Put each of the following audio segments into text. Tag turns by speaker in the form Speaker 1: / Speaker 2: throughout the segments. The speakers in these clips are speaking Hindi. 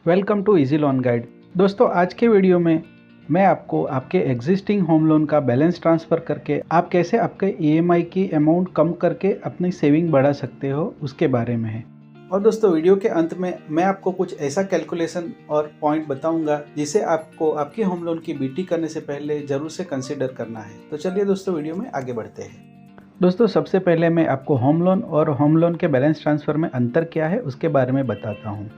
Speaker 1: Welcome to easy loan guide. दोस्तों, आज के वीडियो में मैं आपको आपके एग्जिस्टिंग होम लोन का बैलेंस ट्रांसफ़र करके आप कैसे आपके ईएमआई की अमाउंट कम करके अपनी सेविंग बढ़ा सकते हो उसके बारे में है। और दोस्तों, वीडियो के अंत में मैं आपको कुछ ऐसा कैलकुलेशन और पॉइंट बताऊंगा जिसे आपको आपके होम लोन की बीटी करने से पहले ज़रूर से कंसिडर करना है। तो चलिए दोस्तों, वीडियो में आगे बढ़ते हैं। दोस्तों, सबसे पहले मैं आपको होम लोन और होम लोन के बैलेंस ट्रांसफ़र में अंतर क्या है उसके बारे में बताता हूँ।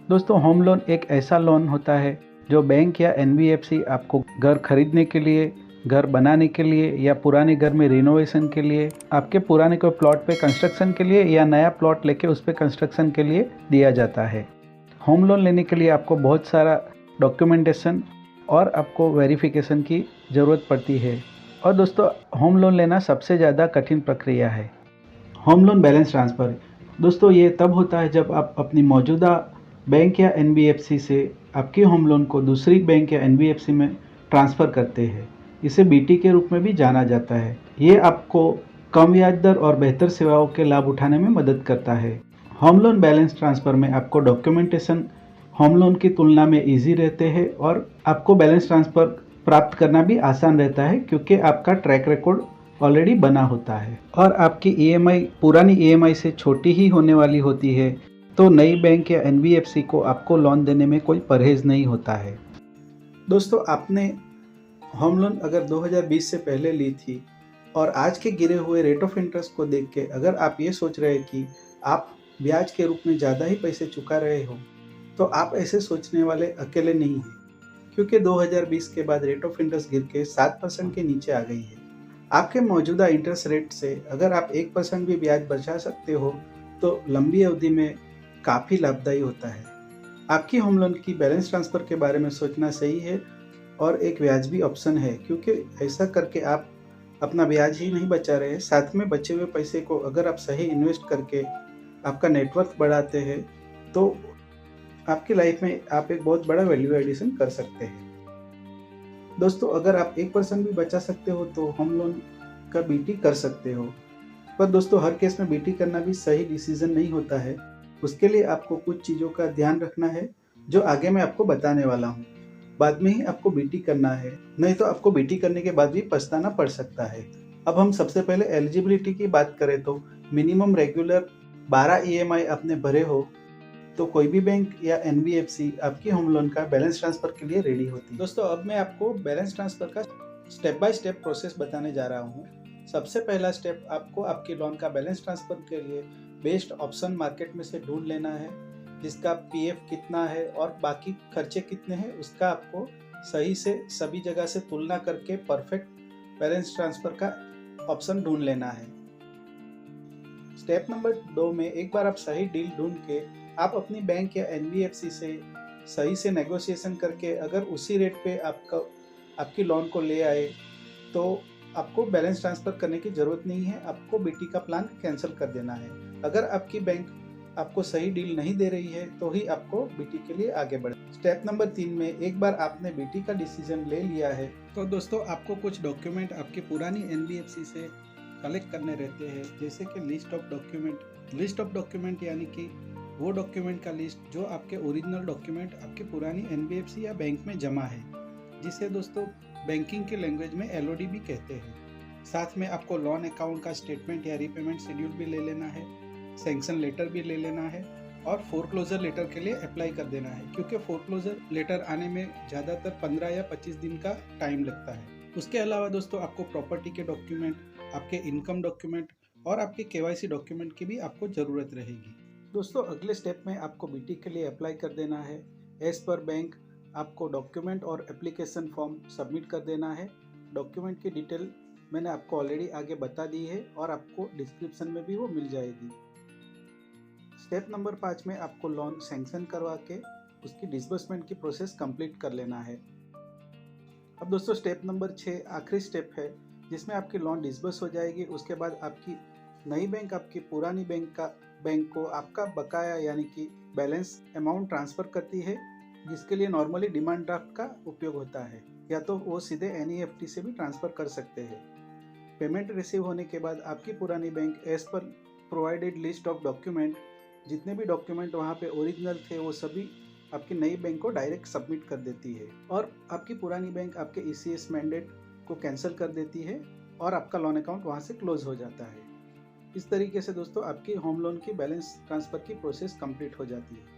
Speaker 1: दोस्तों, होम लोन एक ऐसा लोन होता है जो बैंक या एनबीएफसी आपको घर खरीदने के लिए, घर बनाने के लिए या पुराने घर में रिनोवेशन के लिए, आपके पुराने कोई प्लॉट पे कंस्ट्रक्शन के लिए या नया प्लॉट लेके उस पे कंस्ट्रक्शन के लिए दिया जाता है। होम लोन लेने के लिए आपको बहुत सारा डॉक्यूमेंटेशन और आपको वेरिफिकेशन की ज़रूरत पड़ती है। और दोस्तों, होम लोन लेना सबसे ज़्यादा कठिन प्रक्रिया है। होम लोन बैलेंस ट्रांसफ़र दोस्तों ये तब होता है जब आप अपनी मौजूदा बैंक या एनबीएफसी से आपके होम लोन को दूसरी बैंक या एनबीएफसी में ट्रांसफ़र करते हैं। इसे बीटी के रूप में भी जाना जाता है। ये आपको कम ब्याज दर और बेहतर सेवाओं के लाभ उठाने में मदद करता है। होम लोन बैलेंस ट्रांसफ़र में आपको डॉक्यूमेंटेशन होम लोन की तुलना में ईजी रहते हैं और आपको बैलेंस ट्रांसफ़र प्राप्त करना भी आसान रहता है क्योंकि आपका ट्रैक रिकॉर्ड ऑलरेडी बना होता है और आपकी ईएमआई पुरानी ईएमआई से छोटी ही होने वाली होती है, तो नई बैंक या एनबीएफसी को आपको लोन देने में कोई परहेज नहीं होता है। दोस्तों, आपने होम लोन अगर 2020 से पहले ली थी और आज के गिरे हुए रेट ऑफ इंटरेस्ट को देख के अगर आप ये सोच रहे हैं कि आप ब्याज के रूप में ज़्यादा ही पैसे चुका रहे हो, तो आप ऐसे सोचने वाले अकेले नहीं हैं, क्योंकि 2020 के बाद रेट ऑफ इंटरेस्ट गिर के 7% के नीचे आ गई है। आपके मौजूदा इंटरेस्ट रेट से अगर आप 1% भी ब्याज बचा सकते हो तो लंबी अवधि में काफ़ी लाभदायी होता है। आपकी होम लोन की बैलेंस ट्रांसफ़र के बारे में सोचना सही है और एक ब्याज भी ऑप्शन है, क्योंकि ऐसा करके आप अपना ब्याज ही नहीं बचा रहे, साथ में बचे हुए पैसे को अगर आप सही इन्वेस्ट करके आपका नेटवर्थ बढ़ाते हैं तो आपकी लाइफ में आप एक बहुत बड़ा वैल्यू एडिशन कर सकते हैं। दोस्तों, अगर आप 1% भी बचा सकते हो तो होम लोन का बीटी कर सकते हो, पर दोस्तों हर केस में बीटी करना भी सही डिसीजन नहीं होता है। उसके लिए आपको कुछ चीज़ों का ध्यान रखना है जो आगे मैं आपको बताने वाला हूँ। बाद में ही आपको बीटी करना है, नहीं तो आपको बीटी करने के बाद भी पछताना पड़ सकता है। अब हम सबसे पहले एलिजिबिलिटी की बात करें तो मिनिमम रेगुलर 12 ईएमआई आपने भरे हो तो कोई भी बैंक या एनबीएफसी आपकी होम लोन का बैलेंस ट्रांसफर के लिए रेडी होती है। दोस्तों, अब मैं आपको बैलेंस ट्रांसफर का स्टेप बाय स्टेप प्रोसेस बताने जा रहा हूँ। सबसे पहला स्टेप, आपको आपके लोन का बैलेंस ट्रांसफर के लिए बेस्ट ऑप्शन मार्केट में से ढूंढ लेना है, जिसका पीएफ कितना है और बाकी खर्चे कितने हैं उसका आपको सही से सभी जगह से तुलना करके परफेक्ट बैलेंस ट्रांसफर का ऑप्शन ढूंढ लेना है। स्टेप नंबर 2 में एक बार आप सही डील ढूंढ के आप अपनी बैंक या एनबीएफसी से सही से नेगोशिएशन करके अगर उसी रेट पे आपकी लोन को ले आए तो आपको बैलेंस ट्रांसफ़र करने की ज़रूरत नहीं है, आपको बीटी का प्लान कैंसिल कर देना है। अगर आपकी बैंक आपको सही डील नहीं दे रही है तो ही आपको बीटी के लिए आगे बढ़े। स्टेप नंबर 3 में एक बार आपने बीटी का डिसीजन ले लिया है तो दोस्तों आपको कुछ डॉक्यूमेंट आपकी पुरानी एनबीएफसी से कलेक्ट करने रहते हैं, जैसे कि लिस्ट ऑफ डॉक्यूमेंट यानी कि वो डॉक्यूमेंट का लिस्ट जो आपके ओरिजिनल डॉक्यूमेंट आपकी पुरानी एनबीएफसी या बैंक में जमा है, जिसे दोस्तों बैंकिंग के लैंग्वेज में एलओडी भी कहते हैं। साथ में आपको लोन अकाउंट का स्टेटमेंट या रीपेमेंट शेड्यूल भी ले लेना है, सैंक्शन लेटर भी ले लेना है और फोरक्लोजर लेटर के लिए अप्लाई कर देना है, क्योंकि फोरक्लोजर लेटर आने में ज़्यादातर 15 या 25 दिन का टाइम लगता है। उसके अलावा दोस्तों आपको प्रॉपर्टी के डॉक्यूमेंट, आपके इनकम डॉक्यूमेंट और आपके केवाईसी डॉक्यूमेंट की भी आपको ज़रूरत रहेगी। दोस्तों, अगले स्टेप में आपको बीटी के लिए अप्लाई कर देना है। एज पर बैंक आपको डॉक्यूमेंट और एप्लीकेशन फॉर्म सबमिट कर देना है। डॉक्यूमेंट की डिटेल मैंने आपको ऑलरेडी आगे बता दी है और आपको डिस्क्रिप्शन में भी वो मिल जाएगी। स्टेप नंबर 5 में आपको लोन सैंक्शन करवा के उसकी डिसबर्समेंट की प्रोसेस कंप्लीट कर लेना है। अब दोस्तों, स्टेप नंबर 6 आखिरी स्टेप है, जिसमें आपकी लोन डिसबर्स हो जाएगी। उसके बाद आपकी नई बैंक आपकी पुरानी बैंक को आपका बकाया यानी कि बैलेंस अमाउंट ट्रांसफ़र करती है, जिसके लिए नॉर्मली डिमांड ड्राफ्ट का उपयोग होता है, या तो वो सीधे एनईएफटी से भी ट्रांसफ़र कर सकते हैं। पेमेंट रिसीव होने के बाद आपकी पुरानी bank as per provided list of document, जितने भी डॉक्यूमेंट वहाँ पे ओरिजिनल थे वो सभी आपकी नई बैंक को डायरेक्ट सबमिट कर देती है और आपकी पुरानी बैंक आपके ECS मैंडेट को कैंसिल कर देती है और आपका लोन अकाउंट वहाँ से क्लोज हो जाता है। इस तरीके से दोस्तों आपकी होम लोन की बैलेंस ट्रांसफ़र की प्रोसेस कंप्लीट हो जाती है।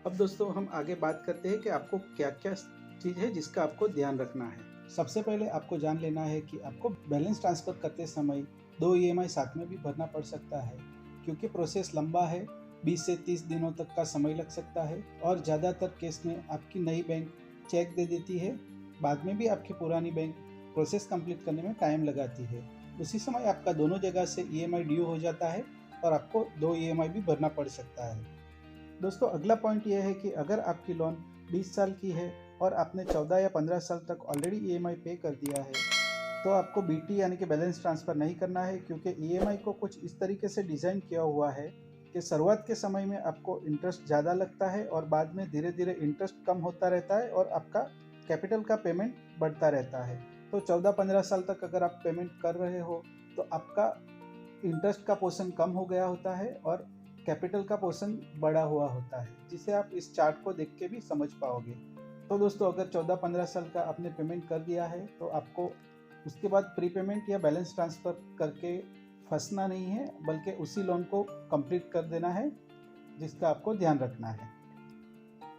Speaker 1: अब दोस्तों हम आगे बात करते हैं कि आपको क्या क्या चीज़ है जिसका आपको ध्यान रखना है। सबसे पहले आपको जान लेना है कि आपको बैलेंस ट्रांसफ़र करते समय 2 EMI साथ में भी भरना पड़ सकता है, क्योंकि प्रोसेस लंबा है। 20 से 30 दिनों तक का समय लग सकता है और ज़्यादातर केस में आपकी नई बैंक चेक दे देती है, बाद में भी आपकी पुरानी बैंक प्रोसेस कंप्लीट करने में टाइम लगाती है। उसी समय आपका दोनों जगह से EMI ड्यू हो जाता है और आपको 2 EMI भी भरना पड़ सकता है। दोस्तों अगला पॉइंट यह है कि अगर आपकी लोन 20 साल की है और आपने 14 या 15 साल तक ऑलरेडी EMI पे कर दिया है, तो आपको BT यानी कि बैलेंस ट्रांसफ़र नहीं करना है, क्योंकि EMI को कुछ इस तरीके से डिज़ाइन किया हुआ है कि शुरुआत के समय में आपको इंटरेस्ट ज़्यादा लगता है और बाद में धीरे धीरे इंटरेस्ट कम होता रहता है और आपका कैपिटल का पेमेंट बढ़ता रहता है। तो 14-15 साल तक अगर आप पेमेंट कर रहे हो तो आपका इंटरेस्ट का पोर्शन कम हो गया होता है और कैपिटल का पोर्शन बढ़ा हुआ होता है, जिसे आप इस चार्ट को देख के भी समझ पाओगे। तो दोस्तों अगर 14-15 साल का आपने पेमेंट कर दिया है तो आपको उसके बाद प्रीपेमेंट या बैलेंस ट्रांसफ़र करके फंसना नहीं है, बल्कि उसी लोन को कंप्लीट कर देना है, जिसका आपको ध्यान रखना है।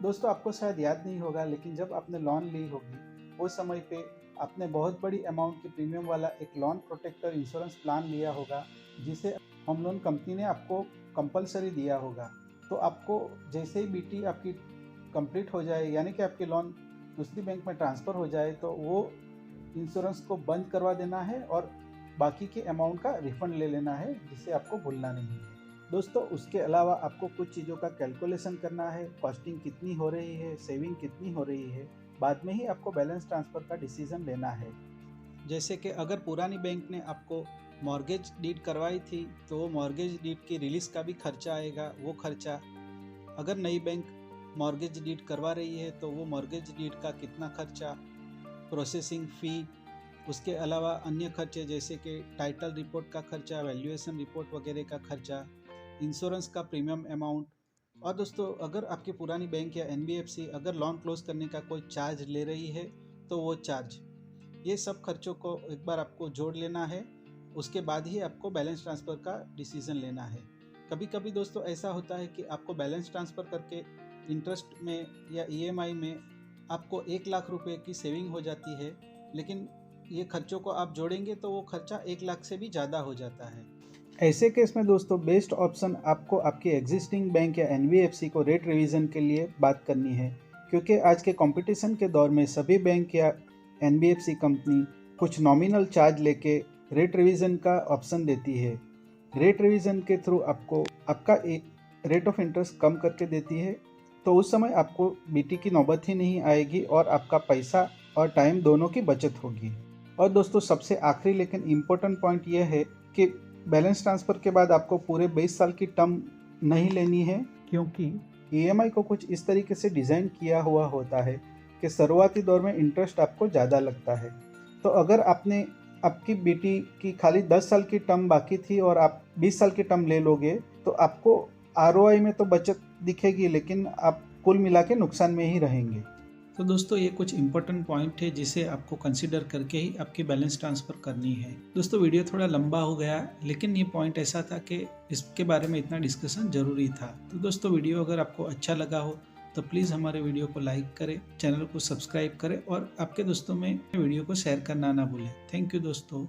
Speaker 1: दोस्तों आपको शायद याद नहीं होगा, लेकिन जब आपने लोन ली होगी उस समय पे आपने बहुत बड़ी अमाउंट की प्रीमियम वाला एक लोन प्रोटेक्टर इंश्योरेंस प्लान लिया होगा, जिसे होम लोन कंपनी ने आपको कंपलसरी दिया होगा। तो आपको जैसे ही BT आपकी कंप्लीट हो जाए, यानी कि आपकी लोन दूसरी बैंक में ट्रांसफ़र हो जाए, तो वो इंश्योरेंस को बंद करवा देना है और बाकी के अमाउंट का रिफ़ंड ले लेना है, जिसे आपको भूलना नहीं है। दोस्तों उसके अलावा आपको कुछ चीज़ों का कैलकुलेशन करना है, कॉस्टिंग कितनी हो रही है, सेविंग कितनी हो रही है, बाद में ही आपको बैलेंस ट्रांसफ़र का डिसीज़न लेना है। जैसे कि अगर पुरानी बैंक ने आपको मॉर्गेज डीड करवाई थी तो वो मॉर्गेज डीड की रिलीज़ का भी खर्चा आएगा, वो खर्चा। अगर नई बैंक मॉर्गेज डीड करवा रही है तो वो मॉर्गेज डीड का कितना खर्चा, प्रोसेसिंग फ़ी, उसके अलावा अन्य खर्चे जैसे कि टाइटल रिपोर्ट का खर्चा, वैल्यूएशन रिपोर्ट वगैरह का खर्चा, इंश्योरेंस का प्रीमियम अमाउंट। और दोस्तों अगर आपकी पुरानी बैंक या NBFC अगर लोन क्लोज करने का कोई चार्ज ले रही है तो वो चार्ज, ये सब खर्चों को एक बार आपको जोड़ लेना है। उसके बाद ही आपको बैलेंस ट्रांसफ़र का डिसीज़न लेना है। कभी कभी दोस्तों ऐसा होता है कि आपको बैलेंस ट्रांसफ़र करके इंटरेस्ट में या EMI में आपको 1 लाख रुपए की सेविंग हो जाती है, लेकिन ये खर्चों को आप जोड़ेंगे तो वो खर्चा 1 लाख से भी ज़्यादा हो जाता है। ऐसे केस में दोस्तों बेस्ट ऑप्शन आपको आपकी एग्जिस्टिंग बैंक या NBFC को रेट रिवीजन के लिए बात करनी है, क्योंकि आज के कंपटीशन के दौर में सभी बैंक या NBFC कंपनी कुछ नॉमिनल चार्ज लेके रेट रिवीजन का ऑप्शन देती है। रेट रिवीजन के थ्रू आपको आपका एक रेट ऑफ इंटरेस्ट कम करके देती है, तो उस समय आपको BT की नौबत ही नहीं आएगी और आपका पैसा और टाइम दोनों की बचत होगी। और दोस्तों सबसे आखिरी लेकिन इम्पोर्टेंट पॉइंट यह है कि बैलेंस ट्रांसफ़र के बाद आपको पूरे 20 साल की टर्म नहीं लेनी है, क्योंकि EMI को कुछ इस तरीके से डिज़ाइन किया हुआ होता है कि शुरुआती दौर में इंटरेस्ट आपको ज़्यादा लगता है। तो अगर आपकी BT की खाली 10 साल की टर्म बाकी थी और आप 20 साल की टर्म ले लोगे, तो आपको ROI में तो बचत दिखेगी, लेकिन आप कुल मिला के नुकसान में ही रहेंगे। तो दोस्तों ये कुछ इंपॉर्टेंट पॉइंट है जिसे आपको कंसीडर करके ही आपकी बैलेंस ट्रांसफ़र करनी है। दोस्तों वीडियो थोड़ा लंबा हो गया, लेकिन ये पॉइंट ऐसा था कि इसके बारे में इतना डिस्कशन जरूरी था। तो दोस्तों वीडियो अगर आपको अच्छा लगा हो तो प्लीज़ हमारे वीडियो को लाइक करें, चैनल को सब्सक्राइब करें और आपके दोस्तों में वीडियो को शेयर करना ना भूलें। थैंक यू दोस्तों।